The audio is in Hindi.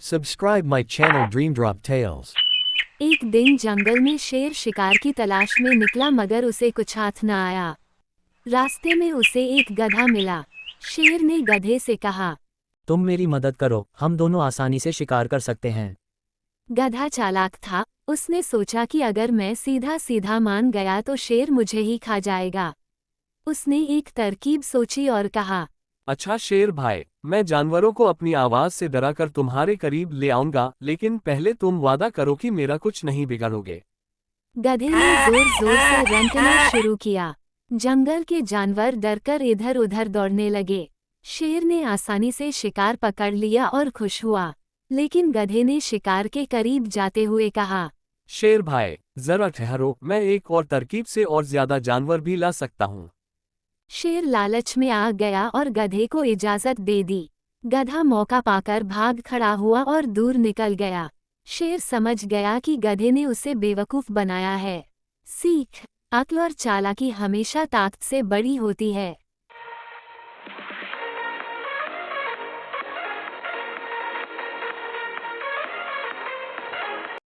Subscribe my channel Dreamdrop Tales. एक दिन जंगल में शेर शिकार की तलाश में निकला मगर उसे कुछ हाथ न आया। रास्ते में उसे एक गधा मिला। शेर ने गधे से कहा, तुम मेरी मदद करो, हम दोनों आसानी से शिकार कर सकते हैं। गधा चालाक था, उसने सोचा कि अगर मैं सीधा सीधा मान गया तो शेर मुझे ही खा जाएगा। उसने एक तरकीब सोची और कहा, अच्छा शेर भाई, मैं जानवरों को अपनी आवाज से डराकर तुम्हारे करीब ले आऊंगा, लेकिन पहले तुम वादा करो कि मेरा कुछ नहीं बिगाड़ोगे। गधे ने जोर जोर से रंकना शुरू किया। जंगल के जानवर डरकर इधर उधर दौड़ने लगे। शेर ने आसानी से शिकार पकड़ लिया और खुश हुआ, लेकिन गधे ने शिकार के करीब जाते हुए कहा, शेर भाई, जरा ठहरो, मैं एक और तरकीब से और ज्यादा जानवर भी ला सकता हूँ। शेर लालच में आ गया और गधे को इजाजत दे दी। गधा मौका पाकर भाग खड़ा हुआ और दूर निकल गया। शेर समझ गया कि गधे ने उसे बेवकूफ बनाया है। सीख: अक्ल और चालाकी हमेशा ताकत से बड़ी होती है।